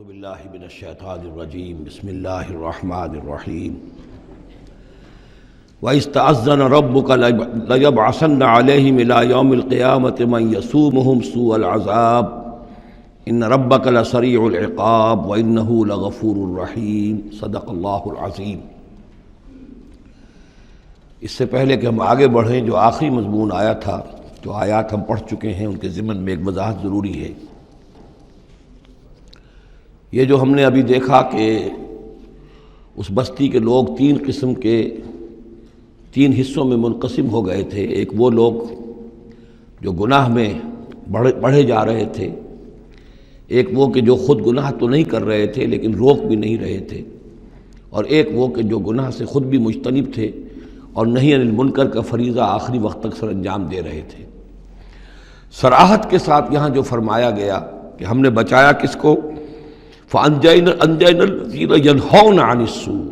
اعوذ باللہ من الشیطان الرجیم بسم اللہ الرحمن الرحیم وَإِذْ تَأَذَّنَ رَبُّكَ لَيَبْعَثَنَّ عَلَيْهِمْ إِلَى يَوْمِ الْقِيَامَةِ مَنْ يَسُومُهُمْ سُوءَ الْعَذَابِ إِنَّ رَبَّكَ لَسَرِيعُ الْعِقَابِ وَإِنَّهُ لَغَفُورٌ رَحِيمٌ صدق اللہ العظیم۔ اس سے پہلے کہ ہم آگے بڑھیں، جو آخری مضمون آیا تھا، جو آیات ہم پڑھ چکے ہیں، ان کے ضمن میں ایک وضاحت ضروری ہے۔ یہ جو ہم نے ابھی دیکھا کہ اس بستی کے لوگ تین قسم کے تین حصوں میں منقسم ہو گئے تھے۔ ایک وہ لوگ جو گناہ میں بڑھے جا رہے تھے، ایک وہ کہ جو خود گناہ تو نہیں کر رہے تھے لیکن روک بھی نہیں رہے تھے، اور ایک وہ کہ جو گناہ سے خود بھی مجتنب تھے اور نہی عن المنکر کا فریضہ آخری وقت تک سر انجام دے رہے تھے۔ صراحت کے ساتھ یہاں جو فرمایا گیا کہ ہم نے بچایا کس کو؟ فَأَنْجَيْنَا الَّذِينَ يَنْهَوْنَ عَنِ السُّوءِ،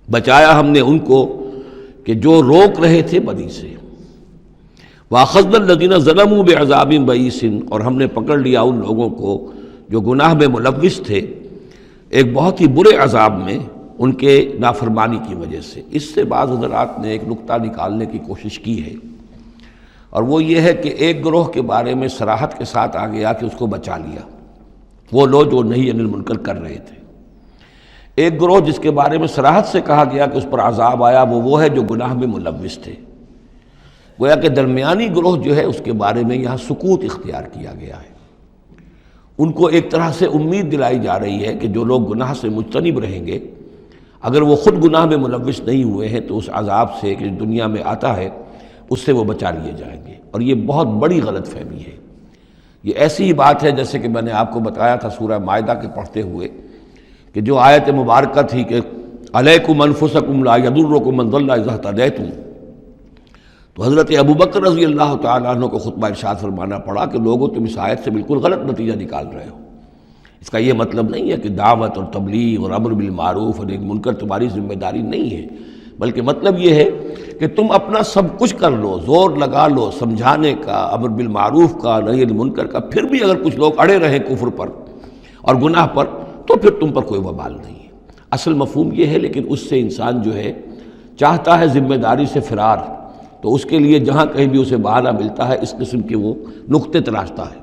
بچایا ہم نے ان کو کہ جو روک رہے تھے بدی سے۔ وَأَخَذْنَا الَّذِينَ ظَلَمُوا بِعَذَابٍ بَئِيسٍ، اور ہم نے پکڑ لیا ان لوگوں کو جو گناہ میں ملوث تھے ایک بہت ہی برے عذاب میں ان کے نافرمانی کی وجہ سے۔ اس سے بعض حضرات نے ایک نقطہ نکالنے کی کوشش کی ہے، اور وہ یہ ہے کہ ایک گروہ کے بارے میں صراحت کے ساتھ آ گیا کہ اس کو بچا لیا، وہ لوگ جو نہی عن المنکر کر رہے تھے۔ ایک گروہ جس کے بارے میں صراحت سے کہا گیا کہ اس پر عذاب آیا، وہ ہے جو گناہ میں ملوث تھے۔ گویا کہ درمیانی گروہ جو ہے اس کے بارے میں یہاں سکوت اختیار کیا گیا ہے۔ ان کو ایک طرح سے امید دلائی جا رہی ہے کہ جو لوگ گناہ سے مجتنب رہیں گے، اگر وہ خود گناہ میں ملوث نہیں ہوئے ہیں تو اس عذاب سے کہ دنیا میں آتا ہے اس سے وہ بچا لیے جائیں گے۔ اور یہ بہت بڑی غلط فہمی ہے۔ یہ ایسی ہی بات ہے جیسے کہ میں نے آپ کو بتایا تھا سورہ مائدہ کے پڑھتے ہوئے کہ جو آیت مبارکہ تھی کہ علیکم انفسکم لا یضرکم من ضل اذا اہتدیتم، تو حضرت ابوبکر رضی اللہ تعالیٰ عنہ کو خطبہ ارشاد فرمانا پڑا کہ لوگوں تم اس آیت سے بالکل غلط نتیجہ نکال رہے ہو۔ اس کا یہ مطلب نہیں ہے کہ دعوت اور تبلیغ اور امر بالمعروف اور منکر تمہاری ذمہ داری نہیں ہے، بلکہ مطلب یہ ہے کہ تم اپنا سب کچھ کر لو، زور لگا لو سمجھانے کا، امر بالمعروف کا، نہی عن المنکر کا، پھر بھی اگر کچھ لوگ اڑے رہیں کفر پر اور گناہ پر تو پھر تم پر کوئی وبال نہیں ہے۔ اصل مفہوم یہ ہے، لیکن اس سے انسان جو ہے چاہتا ہے ذمہ داری سے فرار، تو اس کے لیے جہاں کہیں بھی اسے بہانہ ملتا ہے اس قسم کے وہ نقطے تراشتا ہے۔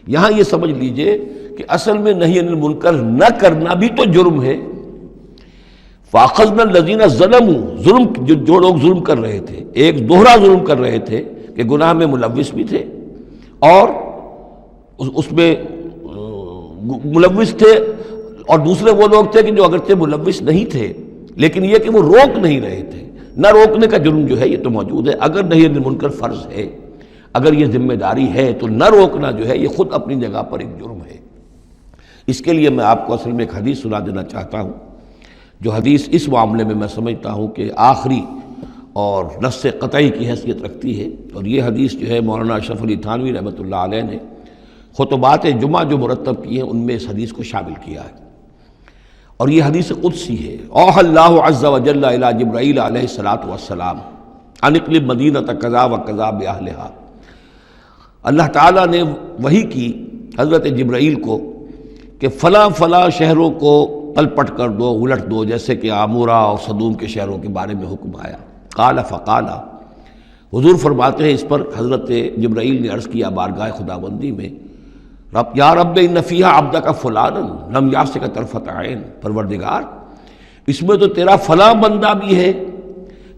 یہاں یہ سمجھ لیجئے کہ اصل میں نہی عن المنکر نہ کرنا بھی تو جرم ہے۔ فَأَخَذْنَا الَّذِينَ ظَلَمُوا، ظلم جو لوگ ظلم کر رہے تھے، ایک دوہرا ظلم کر رہے تھے کہ گناہ میں ملوث بھی تھے اور اس میں ملوث تھے، اور دوسرے وہ لوگ تھے کہ جو اگرچہ ملوث نہیں تھے لیکن یہ کہ وہ روک نہیں رہے تھے۔ نہ روکنے کا جرم جو ہے یہ تو موجود ہے۔ اگر نہی عن المنکر فرض ہے، اگر یہ ذمہ داری ہے، تو نہ روکنا جو ہے یہ خود اپنی جگہ پر ایک جرم ہے۔ اس کے لیے میں آپ کو اصل میں ایک حدیث سنا دینا چاہتا ہوں، جو حدیث اس معاملے میں سمجھتا ہوں کہ آخری اور نص قطعی کی حیثیت رکھتی ہے۔ اور یہ حدیث جو ہے مولانا اشرف علی تھانوی رحمۃ اللہ علیہ نے خطبات جمعہ جو مرتب کی ہیں ان میں اس حدیث کو شامل کیا ہے، اور یہ حدیث قدسی ہے۔ اوحى اللہ عز وجل الی جبرائیل علیہ الصلاۃ والسلام ان اقلب مدینۃ کذا و کذا باہلھا، اللہ تعالیٰ نے وحی کی حضرت جبرائیل کو کہ فلاں فلاں شہروں کو پل پٹ کر دو، الٹ دو، جیسے کہ عامورہ اور صدوم کے شہروں کے بارے میں حکم آیا۔ قال فقال، حضور فرماتے ہیں اس پر حضرت جبرائیل نے عرض کیا بارگاہ خداوندی میں، رب یا رب ان فیہا عبدک فلانا لم یعصک طرفۃ عین، پروردگار اس میں تو تیرا فلاں بندہ بھی ہے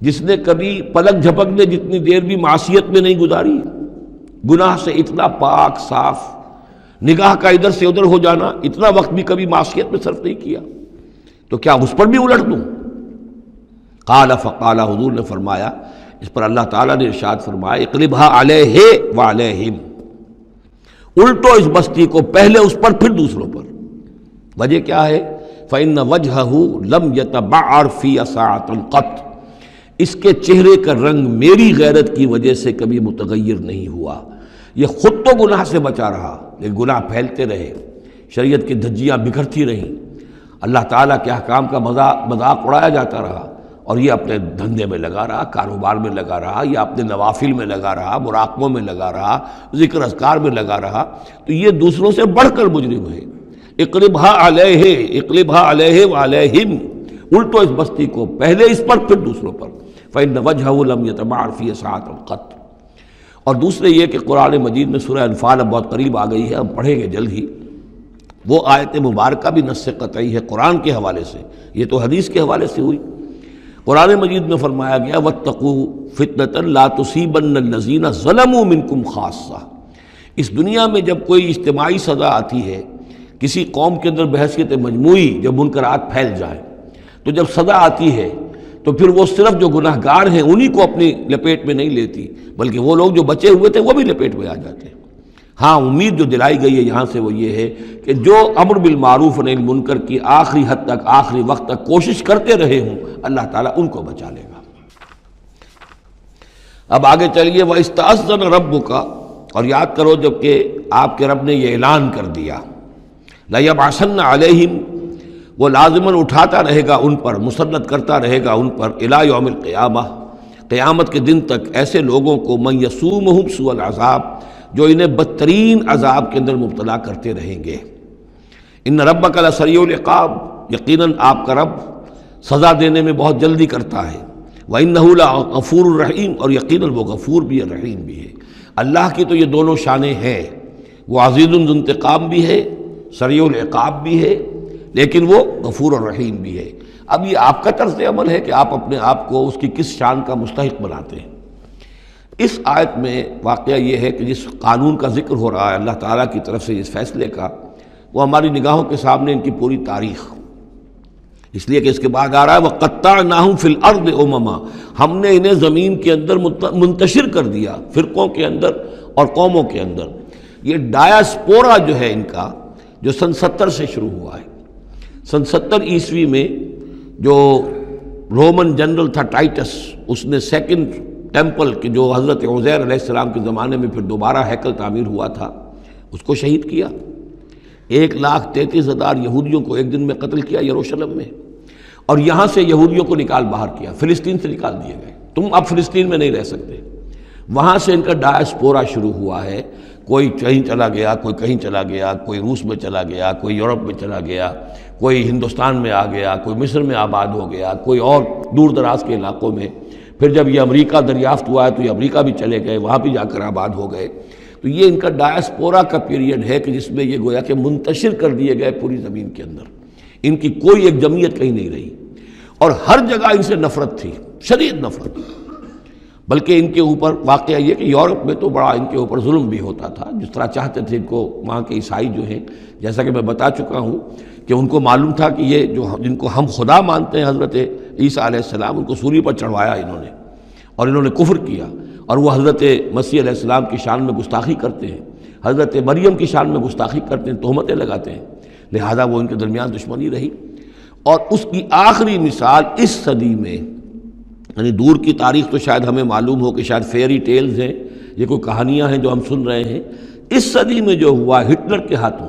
جس نے کبھی پلک جھپکنے جتنی دیر بھی معصیت میں نہیں گزاری، گناہ سے اتنا پاک صاف، نگاہ کا ادھر سے ادھر ہو جانا، اتنا وقت بھی کبھی معصیت میں صرف نہیں کیا، تو کیا اس پر بھی الٹ دوں؟ قال فقال، حضور نے فرمایا، اس پر اللہ تعالیٰ نے ارشاد فرمایا اقلبھا علیہ وعلیہم، الٹو اس بستی کو، پہلے اس پر پھر دوسروں پر۔ وجہ کیا ہے؟ فإن وجہہ لم یتبعر فی ساعۃ قط، اس کے چہرے کا رنگ میری غیرت کی وجہ سے کبھی متغیر نہیں ہوا۔ یہ خود تو گناہ سے بچا رہا لیکن گناہ پھیلتے رہے، شریعت کی دھجیاں بکھرتی رہیں، اللہ تعالیٰ کے احکام کا مذاق اڑایا جاتا رہا، اور یہ اپنے دھندے میں لگا رہا، کاروبار میں لگا رہا، یا اپنے نوافل میں لگا رہا، مراقبوں میں لگا رہا، ذکر اذکار میں لگا رہا، تو یہ دوسروں سے بڑھ کر مجرم ہے۔ اقلبھا علیہ، اقلبھا علیہ وعلیہم، الٹو اس بستی کو، پہلے اس پر پھر دوسروں پر، فإن وجہہ لم یتبعر فی ساعۃ قط۔ اور دوسرے یہ کہ قرآن مجید میں سورہ انفال اب بہت قریب آ گئی ہے، ہم پڑھیں گے جلد ہی، وہ آیت مبارکہ بھی نص قطعی ہے قرآن کے حوالے سے، یہ تو حدیث کے حوالے سے ہوئی۔ قرآن مجید میں فرمایا گیا واتقوا فتنة لا تصیبن الذین ظلموا منکم خاصہ۔ اس دنیا میں جب کوئی اجتماعی سزا آتی ہے کسی قوم کے اندر بحیثیت مجموعی، جب منکرات پھیل جائیں، تو جب سزا آتی ہے تو پھر وہ صرف جو گناہ گار ہیں انہی کو اپنی لپیٹ میں نہیں لیتی، بلکہ وہ لوگ جو بچے ہوئے تھے وہ بھی لپیٹ میں آ جاتے ہیں۔ ہاں امید جو دلائی گئی ہے یہاں سے وہ یہ ہے کہ جو امر بالمعروف و نہی عن المنکر کی آخری حد تک، آخری وقت تک کوشش کرتے رہے ہوں، اللہ تعالیٰ ان کو بچا لے گا۔ اب آگے چلیے، وَإِسْتَأْذَنَ رَبُّكَ، اور یاد کرو جب کہ آپ کے رب نے یہ اعلان کر دیا، لَيَبْعَثَنَّ عَلَيْهِمْ، وہ لازماً اٹھاتا رہے گا ان پر، مسلط کرتا رہے گا ان پر، اِلَى يَوْمِ الْقِيَامَةِ، قیامت کے دن تک ایسے لوگوں کو، مَن يَسُومُهُمْ سُوءَ الْعَذَابِ، جو انہیں بدترین عذاب کے اندر مبتلا کرتے رہیں گے۔ ان ربک لسریع العقاب، یقیناً آپ کا رب سزا دینے میں بہت جلدی کرتا ہے۔ وَإِنَّهُ لَغَفُورٌ رَحِيمٌ، اور یقیناً وہ غفور بھی ہے، رحیم بھی ہے۔ اللہ کی تو یہ دونوں شانیں ہیں، وہ عزیز ذو انتقام بھی ہے، سریع العقاب بھی ہے، لیکن وہ غفور اور رحیم بھی ہے۔ اب یہ آپ کا طرز عمل ہے کہ آپ اپنے آپ کو اس کی کس شان کا مستحق بناتے ہیں۔ اس آیت میں واقعہ یہ ہے کہ جس قانون کا ذکر ہو رہا ہے اللہ تعالیٰ کی طرف سے اس فیصلے کا، وہ ہماری نگاہوں کے سامنے ان کی پوری تاریخ، اس لیے کہ اس کے بعد آ رہا ہے وَقَطَّعْنَاهُمْ فِي الْأَرْضِ أُمَمًا، ہم نے انہیں زمین کے اندر منتشر کر دیا، فرقوں کے اندر اور قوموں کے اندر۔ یہ ڈایاسپورا جو ہے ان کا، جو سن 70 سے شروع ہوا ہے، سن 70 عیسوی میں جو رومن جنرل تھا ٹائٹس، اس نے سیکنڈ ٹیمپل کہ جو حضرت عزیر علیہ السلام کے زمانے میں پھر دوبارہ ہیکل تعمیر ہوا تھا، اس کو شہید کیا۔ 1,33,000 یہودیوں کو ایک دن میں قتل کیا یروشلم میں، اور یہاں سے یہودیوں کو نکال باہر کیا، فلسطین سے نکال دیے گئے، تم اب فلسطین میں نہیں رہ سکتے۔ وہاں سے ان کا ڈایاسپورا شروع ہوا ہے، کوئی کہیں چلا گیا، کوئی کہیں چلا گیا، کوئی روس میں چلا گیا، کوئی یورپ میں چلا گیا، کوئی ہندوستان میں آ گیا، کوئی مصر میں آباد ہو گیا، کوئی اور دور دراز کے علاقوں میں۔ پھر جب یہ امریکہ دریافت ہوا ہے تو یہ امریکہ بھی چلے گئے، وہاں بھی جا کر آباد ہو گئے۔ تو یہ ان کا ڈایاسپورا کا پیریڈ ہے کہ جس میں یہ گویا کہ منتشر کر دیے گئے پوری زمین کے اندر، ان کی کوئی ایک جمعیت کہیں نہیں رہی، اور ہر جگہ ان سے نفرت تھی، شدید نفرت۔ بلکہ ان کے اوپر واقعہ یہ کہ یورپ میں تو بڑا ان کے اوپر ظلم بھی ہوتا تھا، جس طرح چاہتے تھے ان کو وہاں کے عیسائی جو ہیں، جیسا کہ میں بتا چکا ہوں کہ ان کو معلوم تھا کہ یہ جو جن کو ہم خدا مانتے ہیں حضرت عیسیٰ علیہ السلام، ان کو سولی پر چڑھوایا انہوں نے، اور انہوں نے کفر کیا، اور وہ حضرت مسیح علیہ السلام کی شان میں گستاخی کرتے ہیں، حضرت مریم کی شان میں گستاخی کرتے ہیں، تہمتیں لگاتے ہیں، لہذا وہ ان کے درمیان دشمنی رہی۔ اور اس کی آخری مثال اس صدی میں، یعنی دور کی تاریخ تو شاید ہمیں معلوم ہو کہ شاید فیری ٹیلز ہیں، یہ کوئی کہانیاں ہیں جو ہم سن رہے ہیں، اس صدی میں جو ہوا ہٹلر کے ہاتھوں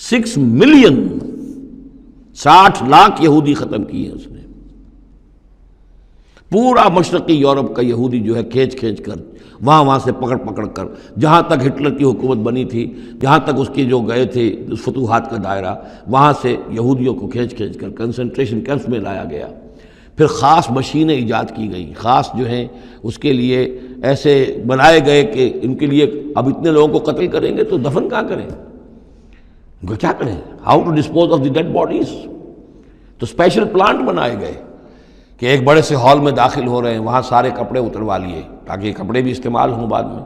6 ملین 60 لاکھ یہودی ختم کیے اس نے، پورا مشرقی یورپ کا یہودی جو ہے کھینچ کھینچ کر وہاں سے پکڑ پکڑ کر، جہاں تک ہٹلر کی حکومت بنی تھی، جہاں تک اس کی جو گئے تھے فتوحات کا دائرہ، وہاں سے یہودیوں کو کھینچ کھینچ کر کنسنٹریشن کیمپس میں لایا گیا۔ پھر خاص مشینیں ایجاد کی گئیں، خاص جو ہیں اس کے لیے ایسے بنائے گئے کہ ان کے لیے اب اتنے لوگوں کو قتل کریں گے تو دفن کہاں کریں، ان کو کیا کریں، how to dispose of the dead bodies. تو اسپیشل پلانٹ بنائے گئے کہ ایک بڑے سے ہال میں داخل ہو رہے ہیں، وہاں سارے کپڑے اتروا لیے تاکہ یہ کپڑے بھی استعمال ہوں بعد میں۔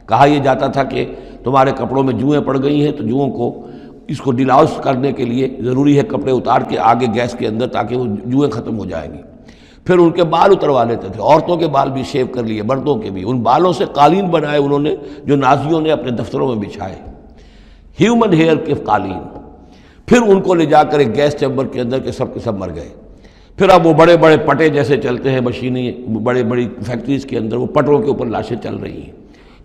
کہا یہ جاتا تھا کہ تمہارے کپڑوں میں جوئیں پڑ گئی ہیں تو جوؤں کو اس کو ڈیلاؤس کرنے کے لیے ضروری ہے کپڑے اتار کے آگے گیس کے اندر تاکہ وہ جوئیں ختم ہو جائیں گی۔ پھر ان کے بال اتروا لیتے تھے، عورتوں کے بال بھی شیو کر لیے، مردوں کے بھی، ان بالوں سے قالین بنائے انہوں نے جو نازیوں نے اپنے دفتروں میں بچھائے، ہیومن ہیئر کے قالین۔ پھر ان کو لے جا کر ایک گیس چیمبر کے اندر کے سب مر گئے۔ پھر اب وہ بڑے بڑے پٹے جیسے چلتے ہیں مشینیں، بڑے بڑی فیکٹریز کے اندر وہ پٹوں کے اوپر لاشیں چل رہی ہیں،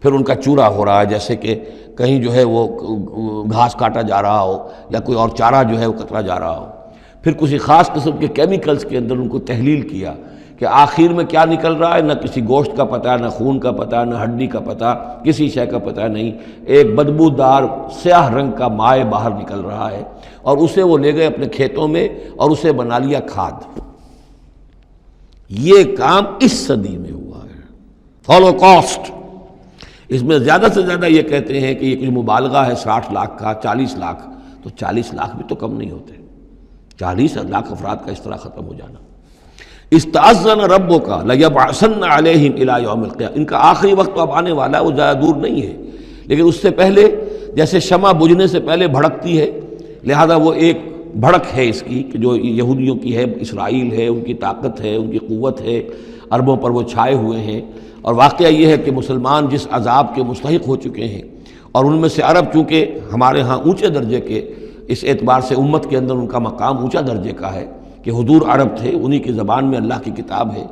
پھر ان کا چورا ہو رہا ہے، جیسے کہ کہیں جو ہے وہ گھاس کاٹا جا رہا ہو یا کوئی اور چارہ جو ہے وہ کترا جا رہا ہو۔ پھر کسی خاص قسم کے کیمیکلز کے اندر ان کو تحلیل کیا کہ آخر میں کیا نکل رہا ہے، نہ کسی گوشت کا پتہ، نہ خون کا پتہ، نہ ہڈی کا پتہ، کسی شے کا پتہ نہیں، ایک بدبودار سیاہ رنگ کا مائع باہر نکل رہا ہے، اور اسے وہ لے گئے اپنے کھیتوں میں اور اسے بنا لیا کھاد۔ یہ کام اس صدی میں ہوا ہے، ہولوکاسٹ۔ اس میں زیادہ سے زیادہ یہ کہتے ہیں کہ یہ کوئی مبالغہ ہے 60 لاکھ کا، 40 لاکھ، تو 40 لاکھ بھی تو کم نہیں ہوتے، 40 لاکھ افراد کا اس طرح ختم ہو جانا۔ استأذن ربک لیبعثن علیہم الی یوم القیامہ، ان کا آخری وقت تو اب آنے والا ہے، وہ زیادہ دور نہیں ہے، لیکن اس سے پہلے جیسے شمع بجھنے سے پہلے بھڑکتی ہے، لہذا وہ ایک بھڑک ہے اس کی کہ جو یہودیوں کی ہے، اسرائیل ہے، ان کی طاقت ہے، ان کی قوت ہے، عربوں پر وہ چھائے ہوئے ہیں، اور واقعہ یہ ہے کہ مسلمان جس عذاب کے مستحق ہو چکے ہیں، اور ان میں سے عرب چونکہ ہمارے ہاں اونچے درجے کے، اس اعتبار سے امت کے اندر ان کا مقام اونچا درجے کا ہے کہ حضور عرب تھے، انہی کی زبان میں اللہ کی کتاب ہے،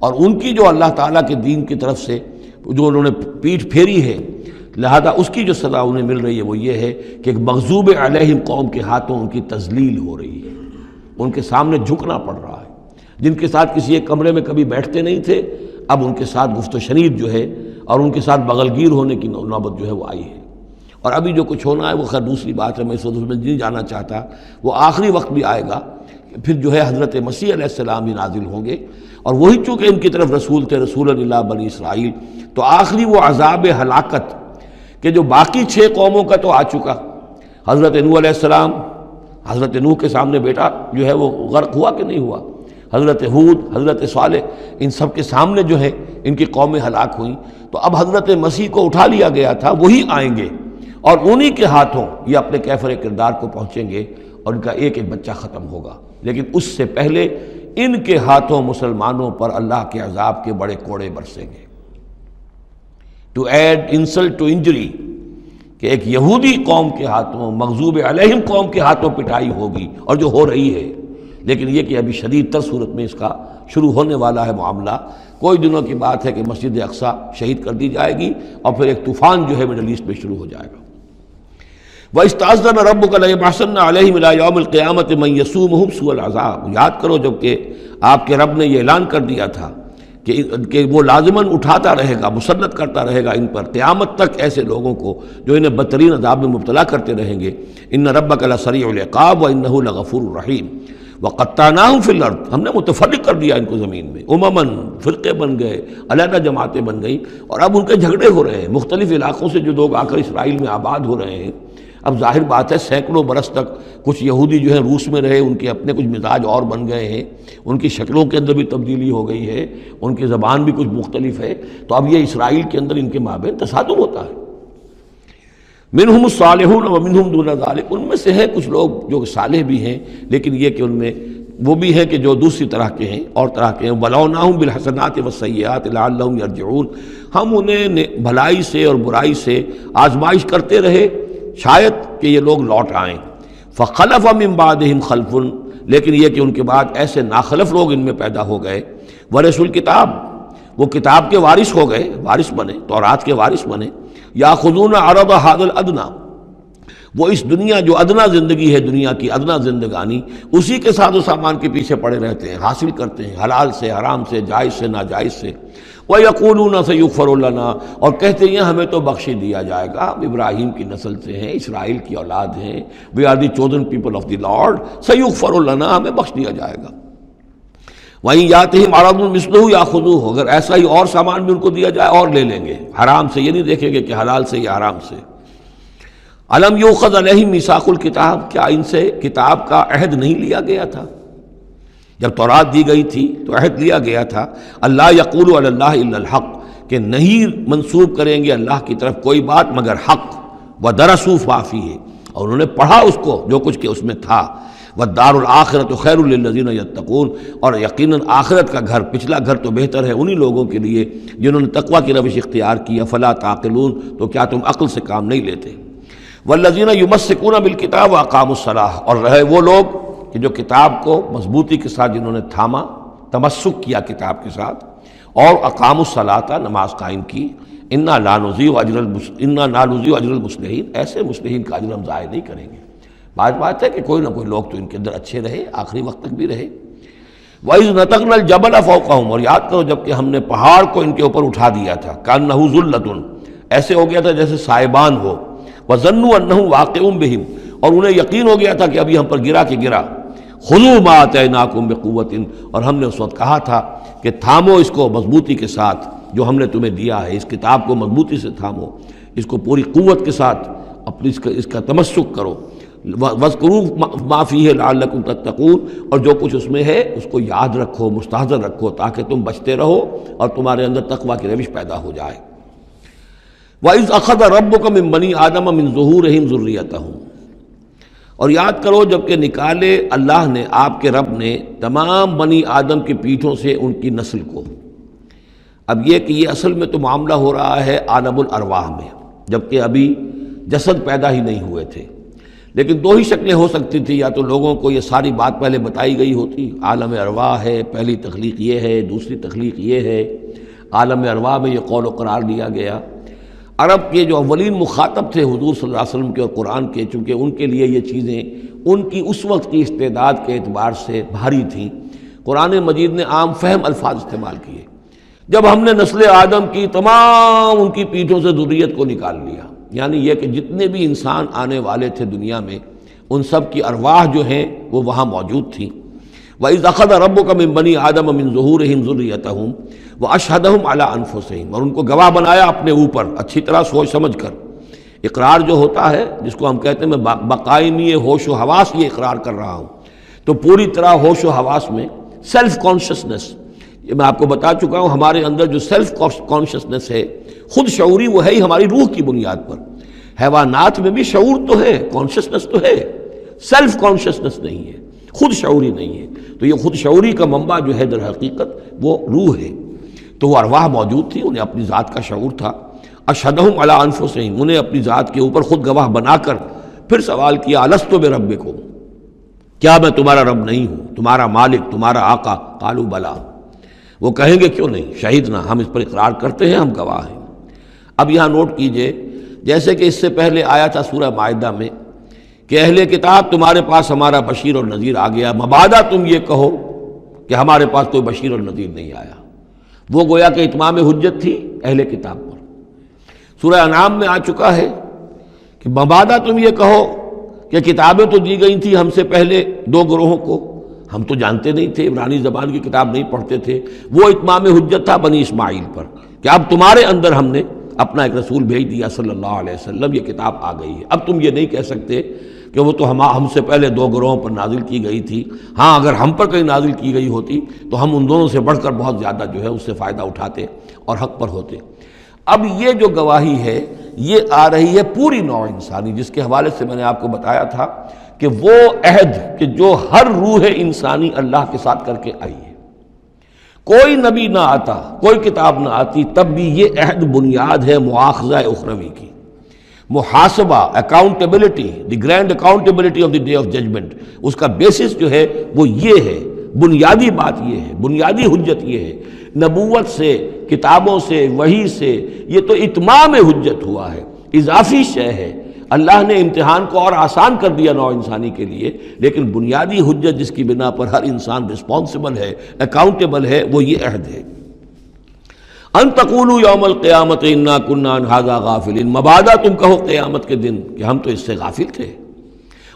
اور ان کی جو اللہ تعالیٰ کے دین کی طرف سے جو انہوں نے پیٹھ پھیری ہے، لہذا اس کی جو سزا انہیں مل رہی ہے وہ یہ ہے کہ ایک مغضوب علیہم قوم کے ہاتھوں ان کی تذلیل ہو رہی ہے، ان کے سامنے جھکنا پڑ رہا ہے۔ جن کے ساتھ کسی ایک کمرے میں کبھی بیٹھتے نہیں تھے، اب ان کے ساتھ گفت و شنید جو ہے اور ان کے ساتھ بغل گیر ہونے کی نوبت جو ہے وہ آئی ہے۔ اور ابھی جو کچھ ہونا ہے وہ خیر دوسری بات ہے، میں اس میں نہیں جانا چاہتا، وہ آخری وقت بھی آئے گا، پھر جو ہے حضرت مسیح علیہ السلام بھی نازل ہوں گے، اور وہی چونکہ ان کی طرف رسول تھے، رسول اللہ بنی اسرائیل، تو آخری وہ عذاب ہلاکت کہ جو باقی 6 قوموں کا تو آ چکا، حضرت نوح علیہ السلام، حضرت نوح کے سامنے بیٹا جو ہے وہ غرق ہوا کہ نہیں ہوا، حضرت ہود، حضرت صالح، ان سب کے سامنے جو ہے ان کی قومیں ہلاک ہوئیں، تو اب حضرت مسیح کو اٹھا لیا گیا تھا، وہی آئیں گے اور انہی کے ہاتھوں یہ اپنے کیفر کردار کو پہنچیں گے اور ان کا ایک ایک بچہ ختم ہوگا، لیکن اس سے پہلے ان کے ہاتھوں مسلمانوں پر اللہ کے عذاب کے بڑے کوڑے برسیں گے۔ To add insult to injury, کہ ایک یہودی قوم کے ہاتھوں، مغضوب علیہم قوم کے ہاتھوں پٹائی ہوگی، اور جو ہو رہی ہے، لیکن یہ کہ ابھی شدید تر صورت میں اس کا شروع ہونے والا ہے معاملہ۔ کوئی دنوں کی بات ہے کہ مسجد اقصی شہید کر دی جائے گی، اور پھر ایک طوفان جو ہے مڈل ایسٹ میں شروع ہو جائے گا۔ وَإِسْتَأْذَنَ رَبُّكَ لَيَبْعَثَنَّ عَلَيْهِمْ إِلَىٰ يَوْمِ الْقِيَامَةِ مَن يَسُومُهُمْ سُوءَ الْعَذَابِ، یاد کرو جب کہ آپ کے رب نے یہ اعلان کر دیا تھا کہ وہ لازماً اٹھاتا رہے گا، مسلط کرتا رہے گا ان پر قیامت تک ایسے لوگوں کو جو انہیں بدترین عذاب میں مبتلا کرتے رہیں گے۔ إِنَّ رَبَّكَ لَسَرِيعُ الْعِقَابِ وَإِنَّهُ لَغَفُورٌ رَحِيمٌ وَقَطَّعْنَاهُمْ فِي الْأَرْضِ، ہم نے متفرق کر دیا ان کو زمین میں، امماً، فرقے بن گئے، علیحدہ جماعتیں بن گئیں، اور اب ان کے جھگڑے ہو رہے ہیں، مختلف علاقوں سے جو لوگ آ کر اسرائیل میں آباد ہو رہے ہیں۔ اب ظاہر بات ہے سینکڑوں برس تک کچھ یہودی جو ہیں روس میں رہے، ان کے اپنے کچھ مزاج اور بن گئے ہیں، ان کی شکلوں کے اندر بھی تبدیلی ہو گئی ہے، ان کی زبان بھی کچھ مختلف ہے، تو اب یہ اسرائیل کے اندر ان کے مابین تصادم ہوتا ہے۔ منہم الصالحون ومنہم دون ذلک، ان میں سے ہے کچھ لوگ جو صالح بھی ہیں، لیکن یہ کہ ان میں وہ بھی ہیں کہ جو دوسری طرح کے ہیں، اور طرح کے ہیں۔ وَلَوْنَاهُمْ بِالْحَسَنَاتِ وَالسَّيِّئَاتِ لَعَلَّهُمْ يَرْجِعُونَ، ہم انہیں بھلائی سے اور برائی سے آزمائش کرتے رہے شاید کہ یہ لوگ لوٹ آئیں۔ فَخَلَفَ مِن بَعْدِهِمْ خَلْفٌ، لیکن یہ کہ ان کے بعد ایسے ناخلف لوگ ان میں پیدا ہو گئے، وَرِثُوا الْکِتَابَ، وہ کتاب کے وارث ہو گئے، وارث بنے، تورات کے وارث بنے۔ یَأْخُذُونَ عَرَضَ هَذَا الْأَدْنَىٰ، وہ اس دنیا جو ادنا زندگی ہے، دنیا کی ادنا زندگانی، اسی کے ساز و سامان کے پیچھے پڑے رہتے ہیں، حاصل کرتے ہیں حلال سے، حرام سے، جائز سے، ناجائز سے۔ وَيَقُولُونَ سَيُغْفَرُ لَنَا، اور کہتے ہیں ہمیں تو بخش دیا جائے گا، ہم ابراہیم کی نسل سے ہیں، اسرائیل کی اولاد ہیں، we are the chosen people of the Lord, سَيُغْفَرُ لَنَا، ہمیں بخش دیا جائے گا۔ وہیں یاتہم عرض مثلہ یاخذوہ، اگر ایسا ہی اور سامان بھی ان کو دیا جائے اور لے لیں گے، حرام سے یہ نہیں دیکھیں گے کہ حلال سے یا حرام سے۔ الم یؤخذ علیہم میثاق الکتاب، کیا ان سے کتاب کا عہد نہیں لیا گیا تھا؟ جب تورات دی گئی تھی تو عہد لیا گیا تھا، اللہ یقول علی اللہ الا الحق، کہ نہیں منسوب کریں گے اللہ کی طرف کوئی بات مگر حق، ودرسوا ما فیہ، اور انہوں نے پڑھا اس کو جو کچھ کہ اس میں تھا، والدار الآخرۃ خیر للذین یتقون، اور یقیناً آخرت کا گھر، پچھلا گھر تو بہتر ہے انہی لوگوں کے لیے جنہوں نے تقوی کی روش اختیار کی، فلا تعقلون، تو کیا تم عقل سے کام نہیں لیتے؟ والذین یمسکون بالکتاب واقاموا الصلاۃ، اور رہے وہ لوگ کہ جو کتاب کو مضبوطی کے ساتھ جنہوں نے تھاما، تمسک کیا کتاب کے ساتھ، اور اقاموا الصلاۃ، نماز قائم کی۔ انا لا نضیع اجر المصلحین، ایسے مصلحین کا اجر ہم ضائع نہیں کریں گے۔ بات ہے کہ کوئی نہ کوئی لوگ تو ان کے اندر اچھے رہے، آخری وقت تک بھی رہے۔ وَإِذْ نَتَقْنَا الْجَبَلَ فَوْقَهُمْ، اور یاد کرو جب کہ ہم نے پہاڑ کو ان کے اوپر اٹھا دیا تھا، كَأَنَّهُ ذُلَّةٌ، ایسے ہو گیا تھا جیسے سائبان ہو، وَظَنُّوا أَنَّهُ واقع بِهِمْ، اور انہیں یقین ہو گیا تھا کہ ابھی ہم پر گرا کہ گرا، خُذُوا مَا آتَيْنَاكُمْ بِقُوَّةٍ، اور ہم نے اس وقت کہا تھا کہ تھامو اس کو مضبوطی کے ساتھ جو ہم نے تمہیں دیا ہے، اس کتاب کو مضبوطی سے تھامو، اس کو پوری قوت کے ساتھ اپنی اس کا تمسک کرو، وَاذْكُرُوا مَا فِيهِ لَعَلَّكُمْ تَتَّقُونَ، اور جو کچھ اس میں ہے اس کو یاد رکھو، مستحضر رکھو، تاکہ تم بچتے رہو اور تمہارے اندر تقویٰ کی روش پیدا ہو جائے۔ وَإِذْ أَخَذَ رَبُّكَ مِن بَنِي آدَمَ مِن ظُهُورِهِمْ ذُرِّيَّتَهُمْ، اور یاد کرو جب کہ نکالے اللہ نے، آپ کے رب نے، تمام بنی آدم کی پیٹھوں سے ان کی نسل کو۔ اب یہ کہ یہ اصل میں تو معاملہ ہو رہا ہے عالم الارواح میں، جبکہ ابھی جسد پیدا ہی نہیں ہوئے تھے، لیکن دو ہی شکلیں ہو سکتی تھی، یا تو لوگوں کو یہ ساری بات پہلے بتائی گئی ہوتی، عالم ارواح ہے، پہلی تخلیق یہ ہے، دوسری تخلیق یہ ہے، عالم ارواح میں یہ قول و قرار دیا گیا۔ عرب کے جو اولین مخاطب تھے حضور صلی اللہ علیہ وسلم کے اور قرآن کے، چونکہ ان کے لیے یہ چیزیں ان کی اس وقت کی استعداد کے اعتبار سے بھاری تھیں، قرآن مجید نے عام فہم الفاظ استعمال کیے۔ جب ہم نے نسل آدم کی تمام ان کی پیٹھوں سے ذریت کو نکال لیا، یعنی یہ کہ جتنے بھی انسان آنے والے تھے دنیا میں، ان سب کی ارواح جو ہیں وہ وہاں موجود تھیں۔ وَإِذْ أَخَذَ رَبُّكَ مِن بَنِي آدَمَ مِن ظُهُورِهِمْ ذُرِّيَّتَهُمْ وَأَشْهَدَهُمْ عَلَىٰ أَنفُسِهِمْ، اور ان کو گواہ بنایا اپنے اوپر، اچھی طرح سوچ سمجھ کر۔ اقرار جو ہوتا ہے جس کو ہم کہتے ہیں میں بقائمی ہوش و حواس یہ اقرار کر رہا ہوں، تو پوری طرح ہوش و حواس میں سیلف کانشسنس، یہ میں آپ کو بتا چکا ہوں، ہمارے اندر جو سیلف کانشسنس ہے، خود شعوری، وہ ہے ہی ہماری روح کی بنیاد پر۔ حیوانات میں بھی شعور تو ہے، کانشسنس تو ہے، سیلف کانشسنس نہیں ہے، خود شعوری نہیں ہے۔ تو یہ خود شعوری کا منبع جو ہے در حقیقت وہ روح ہے۔ تو وہ ارواح موجود تھی، انہیں اپنی ذات کا شعور تھا۔ اشہدہم علی انفسہم، انہیں اپنی ذات کے اوپر خود گواہ بنا کر پھر سوال کیا، الستو بربکم، کیا میں تمہارا رب نہیں ہوں، تمہارا مالک، تمہارا آقا؟ قالوا بلا، وہ کہیں گے کیوں نہیں، شہیدنا، ہم اس پر اقرار کرتے ہیں، ہم گواہ ہیں۔ اب یہاں نوٹ کیجئے، جیسے کہ اس سے پہلے آیا تھا سورہ مائدہ میں کہ اہل کتاب تمہارے پاس ہمارا بشیر اور نذیر آ گیا، مبادا تم یہ کہو کہ ہمارے پاس کوئی بشیر اور نذیر نہیں آیا۔ وہ گویا کہ اتمام حجت تھی اہل کتاب پر۔ سورہ انعام میں آ چکا ہے کہ مبادا تم یہ کہو کہ کتابیں تو دی گئی تھیں ہم سے پہلے دو گروہوں کو، ہم تو جانتے نہیں تھے، عبرانی زبان کی کتاب نہیں پڑھتے تھے، وہ اتمام حجت تھا بنی اسماعیل پر کہ اب تمہارے اندر ہم نے اپنا ایک رسول بھیج دیا صلی اللہ علیہ وسلم، یہ کتاب آ گئی ہے۔ اب تم یہ نہیں کہہ سکتے کہ وہ تو ہم سے پہلے دو گروہوں پر نازل کی گئی تھی، ہاں اگر ہم پر کہیں نازل کی گئی ہوتی تو ہم ان دونوں سے بڑھ کر بہت زیادہ جو ہے اس سے فائدہ اٹھاتے اور حق پر ہوتے۔ اب یہ جو گواہی ہے یہ آ رہی ہے پوری نوع انسانی، جس کے حوالے سے میں نے آپ کو بتایا تھا کہ وہ عہد کہ جو ہر روح انسانی اللہ کے ساتھ کر کے آئی ہے، کوئی نبی نہ آتا، کوئی کتاب نہ آتی، تب بھی یہ عہد بنیاد ہے مواخذہ اخروی کی، محاسبہ، accountability, the grand accountability of the day of judgment, اس کا بیسس جو ہے وہ یہ ہے، بنیادی بات یہ ہے، بنیادی حجت یہ ہے۔ نبوت سے، کتابوں سے، وحی سے، یہ تو اتمام حجت ہوا ہے، اضافی شے ہے۔ اللہ نے امتحان کو اور آسان کر دیا نوع انسانی کے لیے، لیکن بنیادی حجت جس کی بنا پر ہر انسان رسپانسبل ہے، اکاؤنٹیبل ہے، وہ یہ عہد ہے۔ ان تقولوا یوم القیامت انا کنا عن ھذا غافلین، مبادا تم کہو قیامت کے دن کہ ہم تو اس سے غافل تھے۔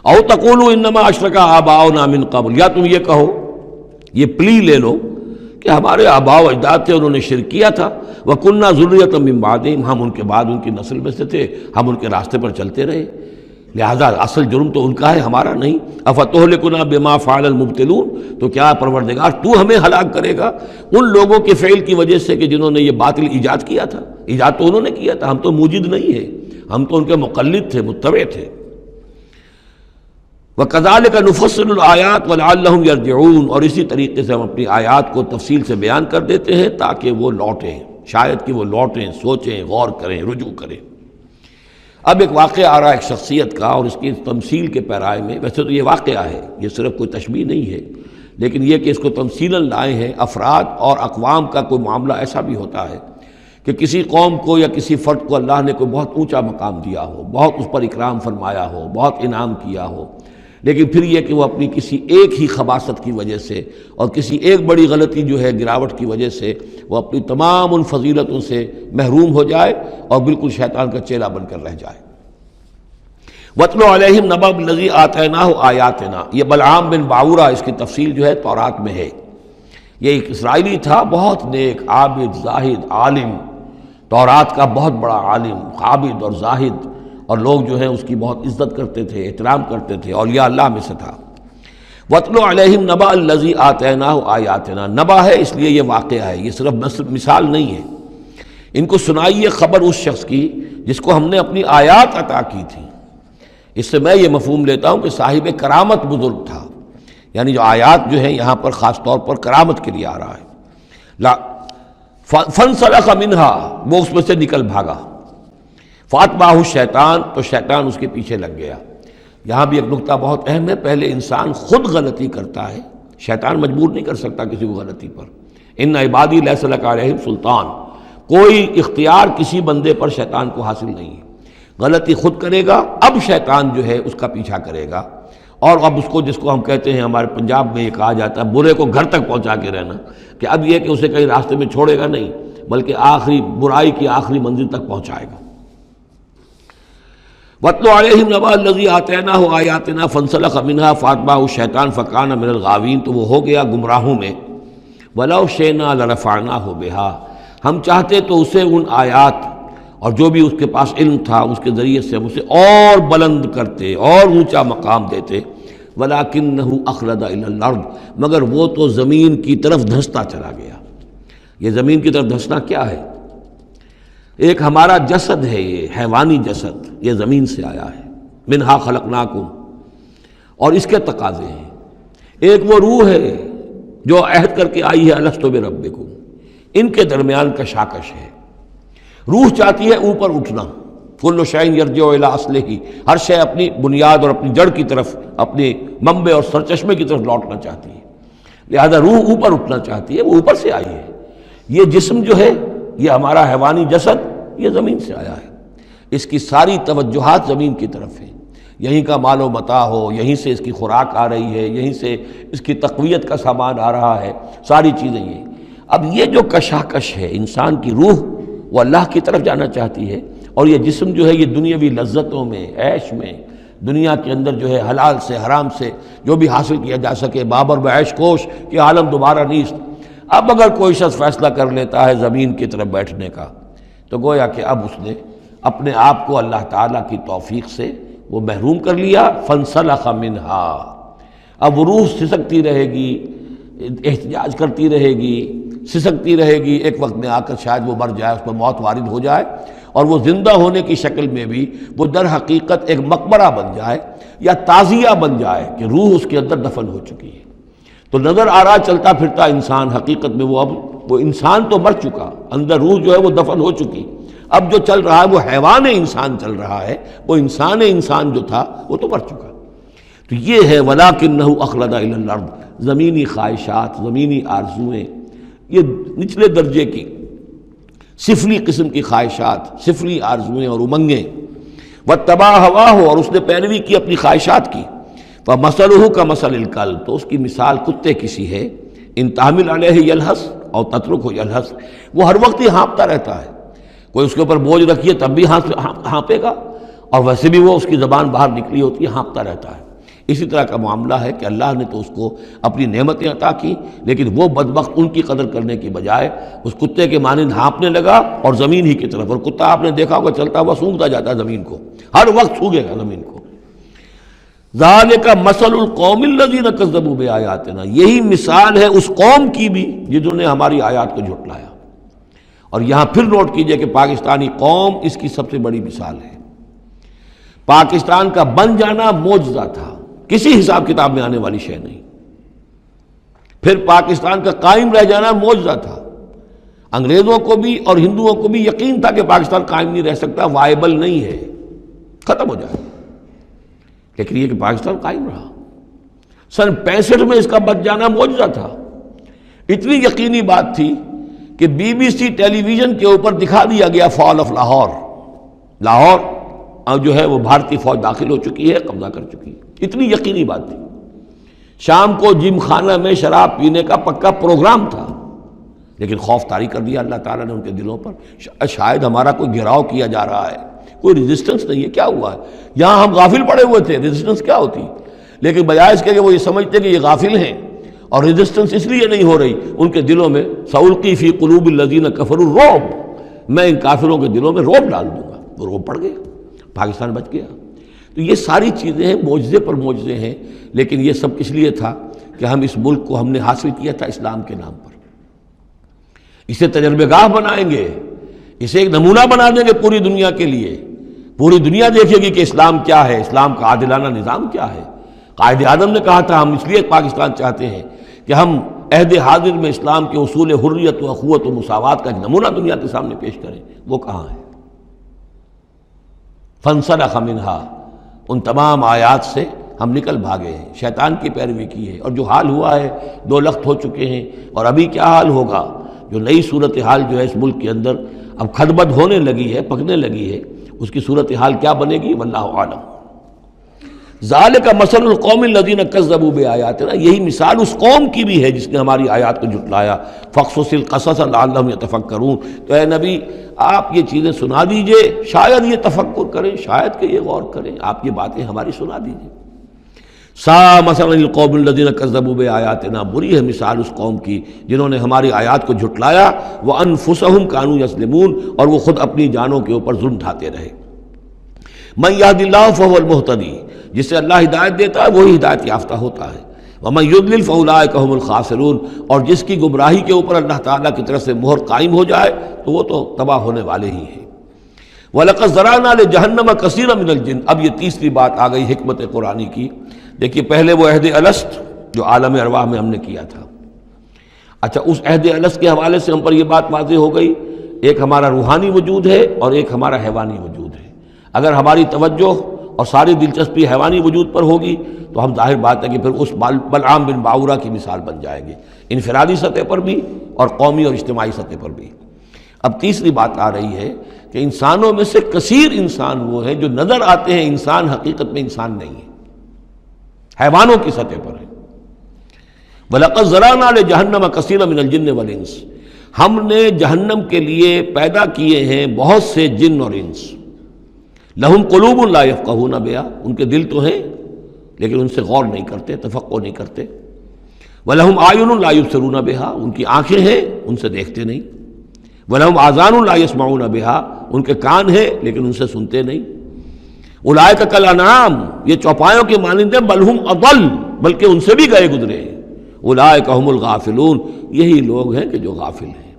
او تقولوا انما اشرک آباؤنا من قبل، یا تم یہ کہو، یہ پلی لے لو کہ ہمارے آباء و اجداد تھے، انہوں نے شرک کیا تھا، وَكُنَّا ذُرِّيَّةً مِّن بَعْدِهِمْ، ہم ان کے بعد ان کی نسل میں سے تھے، ہم ان کے راستے پر چلتے رہے، لہذا اصل جرم تو ان کا ہے، ہمارا نہیں۔ أَفَتُهْلِكُنَا بِمَا فَعَلَ الْمُبْطِلُونَ، تو کیا پروردگار تو ہمیں ہلاک کرے گا ان لوگوں کے فعل کی وجہ سے کہ جنہوں نے یہ باطل ایجاد کیا تھا؟ ایجاد تو انہوں نے کیا تھا، ہم تو موجد نہیں ہیں، ہم تو ان کے مقلد تھے، متبع تھے۔ وَكَذَلِكَ نُفَصِّلُ الْآيَاتِ وَلَعَلَّهُمْ يَرْجِعُونَ، اور اسی طریقے سے ہم اپنی آیات کو تفصیل سے بیان کر دیتے ہیں تاکہ وہ لوٹیں، شاید کہ وہ لوٹیں، سوچیں، غور کریں، رجوع کریں۔ اب ایک واقعہ آ رہا ہے ایک شخصیت کا، اور اس کی تمثیل کے پیرائے میں، ویسے تو یہ واقعہ ہے، یہ صرف کوئی تشبیہ نہیں ہے، لیکن یہ کہ اس کو تمثیلاً لائے ہیں۔ افراد اور اقوام کا کوئی معاملہ ایسا بھی ہوتا ہے کہ کسی قوم کو یا کسی فرد کو اللہ نے کوئی بہت اونچا مقام دیا ہو، بہت اس پر اکرام فرمایا ہو، بہت انعام کیا ہو، لیکن پھر یہ کہ وہ اپنی کسی ایک ہی خباثت کی وجہ سے اور کسی ایک بڑی غلطی جو ہے گراوٹ کی وجہ سے وہ اپنی تمام ان فضیلتوں سے محروم ہو جائے اور بالکل شیطان کا چیلا بن کر رہ جائے۔ وَاتْلُ عَلَيْهِمْ نَبَأَ الَّذِي آتَيْنَاهُ آيَاتِنَا، یہ بلعام بن باورہ اس کی تفصیل جو ہے تورات میں ہے۔ یہ ایک اسرائیلی تھا، بہت نیک، عابد، زاہد، عالم، تورات کا بہت بڑا عالم، عابد اور زاہد، اور لوگ جو ہیں اس کی بہت عزت کرتے تھے، احترام کرتے تھے، اولیاء اللہ میں سے تھا۔ وَاتْلُ عَلَيْهِمْ نَبَأَ الَّذِي آتَيْنَاهُ آيَاتِنَا، نبأ ہے اس لیے یہ واقعہ ہے، یہ صرف مثال نہیں ہے۔ ان کو سنائیے خبر اس شخص کی جس کو ہم نے اپنی آیات عطا کی تھی۔ اس سے میں یہ مفہوم لیتا ہوں کہ صاحب کرامت بزرگ تھا، یعنی جو آیات جو ہیں یہاں پر خاص طور پر کرامت کے لیے آ رہا ہے۔ فَانْسَلَخَ مِنْهَا، وہ اس میں سے نکل بھاگا۔ فَأَتْبَعَهُ الشَّيْطَانُ، تو شیطان اس کے پیچھے لگ گیا۔ یہاں بھی ایک نکتہ بہت اہم ہے، پہلے انسان خود غلطی کرتا ہے، شیطان مجبور نہیں کر سکتا کسی کو غلطی پر۔ ان عبادی لیس لک علیہم سلطان، کوئی اختیار کسی بندے پر شیطان کو حاصل نہیں ہے۔ غلطی خود کرے گا، اب شیطان جو ہے اس کا پیچھا کرے گا، اور اب اس کو، جس کو ہم کہتے ہیں ہمارے پنجاب میں یہ کہا جاتا ہے برے کو گھر تک پہنچا کے رہنا، کہ اب یہ کہ اسے کہیں راستے میں چھوڑے گا نہیں بلکہ آخری برائی کی آخری منزل تک پہنچائے گا۔ وَاتْلُ عَلَيْهِمْ نَبَأَ الَّذِي آتَيْنَاهُ آيَاتِنَا فَانْسَلَخَ مِنْهَا فَأَتْبَعَهُ الشَّيْطَانُ فَكَانَ مِنَ الْغَاوِينَ، تو وہ ہو گیا گمراہوں میں۔ وَلَوْ شِئْنَا لَرَفَعْنَاهُ بِهَا، ہم چاہتے تو اسے ان آیات اور جو بھی اس کے پاس علم تھا اس کے ذریعے سے ہم اسے اور بلند کرتے اور اونچا مقام دیتے۔ وَلَكِنَّهُ أَخْلَدَ إِلَى الْأَرْضِ، مگر وہ تو زمین کی طرف دھنستا چلا گیا۔ یہ زمین کی طرف دھنسنا کیا ہے؟ ایک ہمارا جسد ہے، یہ حیوانی جسد، یہ زمین سے آیا ہے، منہا خلقناکم، اور اس کے تقاضے ہیں۔ ایک وہ روح ہے جو عہد کر کے آئی ہے الست بربکم، ان کے درمیان کشاکش ہے۔ روح چاہتی ہے اوپر اٹھنا، کل شیء یرجع الی اصلہ، ہر شے اپنی بنیاد اور اپنی جڑ کی طرف، اپنے منبع اور سرچشمے کی طرف لوٹنا چاہتی ہے، لہذا روح اوپر اٹھنا چاہتی ہے، وہ اوپر سے آئی ہے۔ یہ جسم جو ہے، یہ ہمارا حیوانی جسد، یہ زمین سے آیا ہے، اس کی ساری توجہات زمین کی طرف ہیں، یہیں کا مال و متاع ہو، یہیں سے اس کی خوراک آ رہی ہے، یہیں سے اس کی تقویت کا سامان آ رہا ہے، ساری چیزیں یہ۔ اب یہ جو کشاکش ہے، انسان کی روح وہ اللہ کی طرف جانا چاہتی ہے، اور یہ جسم جو ہے یہ دنیاوی لذتوں میں، عیش میں، دنیا کے اندر جو ہے حلال سے حرام سے جو بھی حاصل کیا جا سکے، بابر بعیش کوش کہ عالم دوبارہ نیست۔ اب اگر کوئی شخص فیصلہ کر لیتا ہے زمین کی طرف بیٹھنے کا، تو گویا کہ اب اس نے اپنے آپ کو اللہ تعالیٰ کی توفیق سے وہ محروم کر لیا۔ فانسلخ منہا، اب وہ روح سسکتی رہے گی، احتجاج کرتی رہے گی، سسکتی رہے گی، ایک وقت میں آ کر شاید وہ مر جائے، اس پر موت وارد ہو جائے، اور وہ زندہ ہونے کی شکل میں بھی وہ در حقیقت ایک مقبرہ بن جائے یا تعزیہ بن جائے کہ روح اس کے اندر دفن ہو چکی ہے۔ تو نظر آ رہا چلتا پھرتا انسان، حقیقت میں وہ انسان تو مر چکا، اندر روح جو ہے وہ دفن ہو چکی، اب جو چل رہا ہے وہ حیوان انسان چل رہا ہے، وہ انسان جو تھا وہ تو مر چکا۔ تو یہ ہے وَلَكِنَّهُ أَخْلَدَ إِلَى الْأَرْضِ، زمینی خواہشات، زمینی آرزوئیں، یہ نچلے درجے کی سفلی قسم کی خواہشات، سفلی آرزوئیں اور امنگیں، وَاتَّبَعَ هَوَاهُ، اور اس نے پیروی کی اپنی خواہشات کی، فَمَثَلُهُ كَمَثَلِ الْكَلْبِ، تو اس کی مثال کتے کی سی ہے، ان تحمل علیہ یلہث اور تترکہ یلہث، وہ ہر وقت ہی ہانپتا رہتا ہے، کوئی اس کے اوپر بوجھ رکھیے تب بھی ہانپے گا، اور ویسے بھی وہ اس کی زبان باہر نکلی ہوتی ہے، ہانپتا رہتا ہے۔ اسی طرح کا معاملہ ہے کہ اللہ نے تو اس کو اپنی نعمتیں عطا کی، لیکن وہ بدبخت ان کی قدر کرنے کی بجائے اس کتے کے مانند ہانپنے لگا اور زمین ہی کی طرف، اور کتا آپ نے دیکھا ہوگا چلتا ہوا سونگھتا جاتا ہے زمین کو، ہر وقت سونگھے گا زمین کو۔ ذالک مثل القوم الذین کذبوا بآیاتنا، یہی مثال ہے اس قوم کی بھی جنہوں نے ہماری آیات کو جھٹلایا۔ اور یہاں پھر نوٹ کیجئے کہ پاکستانی قوم اس کی سب سے بڑی مثال ہے۔ پاکستان کا بن جانا معجزہ تھا، کسی حساب کتاب میں آنے والی شے نہیں۔ پھر پاکستان کا قائم رہ جانا معجزہ تھا، انگریزوں کو بھی اور ہندوؤں کو بھی یقین تھا کہ پاکستان قائم نہیں رہ سکتا، وائبل نہیں ہے، ختم ہو جائے، لیکن یہ کہ پاکستان قائم رہا۔ سن 65 میں اس کا بچ جانا معجزہ تھا، اتنی یقینی بات تھی کہ BBC ٹیلی ویژن کے اوپر دکھا دیا گیا فال آف لاہور، لاہور جو ہے وہ بھارتی فوج داخل ہو چکی ہے، قبضہ کر چکی ہے۔ اتنی یقینی بات تھی۔ شام کو جم خانہ میں شراب پینے کا پکا پروگرام تھا، لیکن خوف طاری کر دیا اللہ تعالیٰ نے ان کے دلوں پر۔ شاید ہمارا کوئی گھیراؤ کیا جا رہا ہے، کوئی ریزسٹنس نہیں ہے، کیا ہوا ہے؟ یہاں ہم غافل پڑے ہوئے تھے، ریزسٹنس کیا ہوتی؟ لیکن بجائے اس کے کہ وہ یہ سمجھتے کہ یہ غافل ہیں اور ریزسٹنس اس لیے نہیں ہو رہی، ان کے دلوں میں سألقی فی قلوب الذین کفروا الرعب، میں ان کافروں کے دلوں میں رعب ڈال دوں گا۔ وہ رعب پڑ گیا، پاکستان بچ گیا۔ تو یہ ساری چیزیں ہیں، معجزے پر معجزے ہیں، لیکن یہ سب کس لیے تھا کہ ہم اس ملک کو ہم نے حاصل کیا تھا اسلام کے نام پر۔ اسے تجربہ گاہ بنائیں گے، اسے ایک نمونہ بنا دیں گے پوری دنیا کے لیے۔ پوری دنیا دیکھے گی کہ اسلام کیا ہے، اسلام کا عادلانہ نظام کیا ہے۔ قائد اعظم نے کہا تھا ہم اس لیے پاکستان چاہتے ہیں کہ ہم عہد حاضر میں اسلام کے اصول حریت و اخوت و مساوات کا ایک نمونہ دنیا کے سامنے پیش کریں۔ وہ کہاں ہے؟ فانسلخ منہا، ان تمام آیات سے ہم نکل بھاگے ہیں، شیطان کی پیروی کی ہے، اور جو حال ہوا ہے دو لخت ہو چکے ہیں، اور ابھی کیا حال ہوگا؟ جو نئی صورتحال جو ہے اس ملک کے اندر اب کھدبد ہونے لگی ہے، پکنے لگی ہے، اس کی صورتحال کیا بنے گی واللہ عالم۔ ذالک مثل القوم الذین کذبوا بآیاتنا، یہی مثال اس قوم کی بھی ہے جس نے ہماری آیات کو جھٹلایا۔ فاقصص القصص لعلہم یتفکرون، تو اے نبی آپ یہ چیزیں سنا دیجئے، شاید یہ تفکر کریں، شاید کہ یہ غور کریں، آپ یہ باتیں ہماری سنا دیجئے۔ سا مثلا القوم الذین کذبوا بآیاتنا، بری ہے مثال اس قوم کی جنہوں نے ہماری آیات کو جھٹلایا، وانفسہم کانوا یظلمون، اور وہ خود اپنی جانوں کے اوپر ظلم ڈھاتے رہے۔ من یہد اللہ فہو المہتدی، جسے اللہ ہدایت دیتا ہے وہی ہدایت یافتہ ہوتا ہے۔ ومن یضلل فاولئک هم الخاسرون، اور جس کی گمراہی کے اوپر اللہ تعالیٰ کی طرف سے مہر قائم ہو جائے تو وہ تو تباہ ہونے والے ہی ہیں۔ وَلَقَدْ ذَرَأْنَا لِجَهَنَّمَ كَثِيرًا مِنَ الْجِنِّ، اب یہ تیسری بات آ گئی حکمت قرآنی کی۔ دیکھیے پہلے وہ عہد الست جو عالم ارواح میں ہم نے کیا تھا، اچھا اس عہد الست کے حوالے سے ہم پر یہ بات واضح ہو گئی، ایک ہمارا روحانی وجود ہے اور ایک ہمارا حیوانی وجود ہے۔ اگر ہماری توجہ اور ساری دلچسپی حیوانی وجود پر ہوگی تو ہم ظاہر بات ہے کہ پھر اس بلعام بن باورہ کی مثال بن جائیں گے، انفرادی سطح پر بھی اور قومی اور اجتماعی سطح پر بھی۔ اب تیسری بات آ رہی ہے کہ انسانوں میں سے کثیر انسان وہ ہیں جو نظر آتے ہیں انسان، حقیقت میں انسان نہیں ہے، حیوانوں کی سطح پر ہے۔ وَلَقَدْ ذَرَأْنَا لِجَهَنَّمَ كَثِيرًا مِنَ الْجِنِّ وَالْإِنسِ، ہم نے جہنم کے لیے پیدا کیے ہیں بہت سے جن اور انس۔ لہم قلوب لا یفقہون بہا، ان کے دل تو ہیں لیکن ان سے غور نہیں کرتے، تفقہ نہیں کرتے۔ وَلَهُمْ أَعْيُنٌ لَا يُبْصِرُونَ بہا، ان کی آنکھیں ہیں ان سے دیکھتے نہیں۔ وَلَهُمْ آذَانٌ لَا يَسْمَعُونَ بہا، ان کے کان ہیں لیکن ان سے سنتے نہیں۔ اولئک کالانعام، یہ چوپایوں کے مانند ہیں، بل ہم اضل، بلکہ ان سے بھی گئے گزرے ہیں۔ اولئک هم الغافلون، یہی لوگ ہیں کہ جو غافل ہیں۔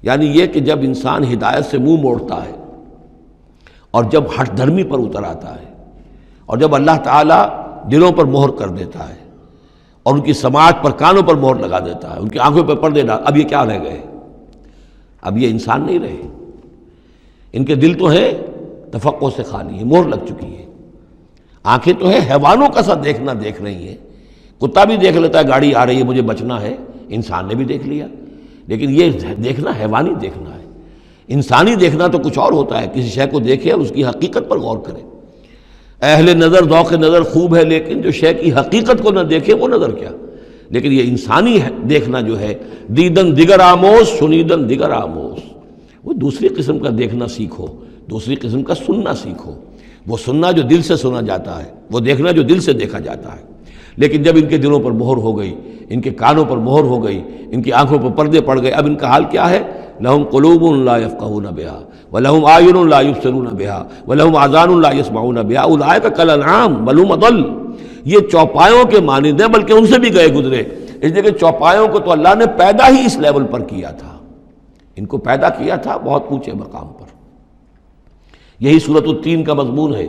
یعنی یہ کہ جب انسان ہدایت سے منہ موڑتا ہے اور جب ہٹ دھرمی پر اتر آتا ہے اور جب اللہ تعالیٰ دلوں پر مہر کر دیتا ہے اور ان کی سماعت پر کانوں پر مہر لگا دیتا ہے، ان کی آنکھوں پر پردے ڈال، اب یہ کیا رہ گئے؟ اب یہ انسان نہیں رہے، ان کے دل تو ہیں تفقع سے خالی ہے، مہر لگ چکی ہے۔ آنکھیں تو ہیں حیوانوں کا سا دیکھنا دیکھ رہی ہیں، کتا بھی دیکھ لیتا ہے گاڑی آ رہی ہے مجھے بچنا ہے، انسان نے بھی دیکھ لیا، لیکن یہ دیکھنا حیوانی دیکھنا ہے۔ انسانی دیکھنا تو کچھ اور ہوتا ہے، کسی شے کو دیکھے اور اس کی حقیقت پر غور کرے۔ اہل نظر ذوق نظر خوب ہے، لیکن جو شے کی حقیقت کو نہ دیکھے وہ نظر کیا۔ لیکن یہ انسانی دیکھنا جو ہے، دیدن دیگر آموز شنیدن دیگر آموز، وہ دوسری قسم کا دیکھنا سیکھو، دوسری قسم کا سننا سیکھو۔ وہ سننا جو دل سے سنا جاتا ہے، وہ دیکھنا جو دل سے دیکھا جاتا ہے۔ لیکن جب ان کے دلوں پر مہر ہو گئی، ان کے کانوں پر مہر ہو گئی، ان کی آنکھوں پر پردے پڑ گئے، اب ان کا حال کیا ہے؟ لہم قلوب لا یفقہون بہا ولہم اعین لا یبصرون بہا ولہم آذان لا یسمعون بہا اولئک کالانعام بل ہم اضل، یہ چوپایوں کے مانند ہیں بلکہ ان سے بھی گئے گزرے۔ اس لیے کہ چوپایوں کو تو اللہ نے پیدا ہی اس لیول پر کیا تھا، ان کو پیدا کیا تھا بہت اونچے مقام پر۔ یہی سورۃ التین کا مضمون ہے،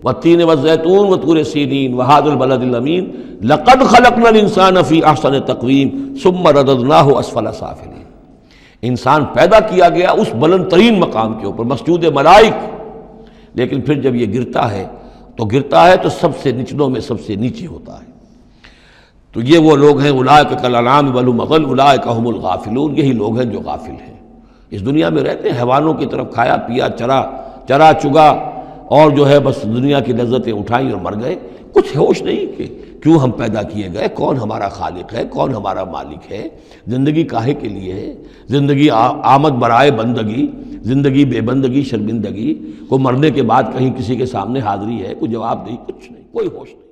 والتین والزیتون وطور سینین وہذا البلد الامین لقد خلقنا الانسان فی احسن تقویم ثم رددناہ اسفل سافلین۔ انسان پیدا کیا گیا اس بلند ترین مقام کے اوپر، مسجود ملائک، لیکن پھر جب یہ گرتا ہے تو سب سے نچلوں میں سب سے نیچے ہوتا ہے۔ تو یہ وہ لوگ ہیں اولئک کالانعام بل ہم اضل اولئک هم الغافلون، یہی لوگ ہیں جو غافل ہیں، اس دنیا میں رہتے ہیں حیوانوں کی طرف، کھایا پیا چرا چگا اور جو ہے بس دنیا کی لذتیں اٹھائیں اور مر گئے، کچھ ہوش نہیں کہ کیوں ہم پیدا کیے گئے، کون ہمارا خالق ہے، کون ہمارا مالک ہے، زندگی کاہے کے لیے ہے، زندگی آمد برائے بندگی، زندگی بے بندگی شرمندگی، کو مرنے کے بعد کہیں کسی کے سامنے حاضری ہے، کوئی جواب نہیں، کچھ نہیں، کوئی ہوش نہیں۔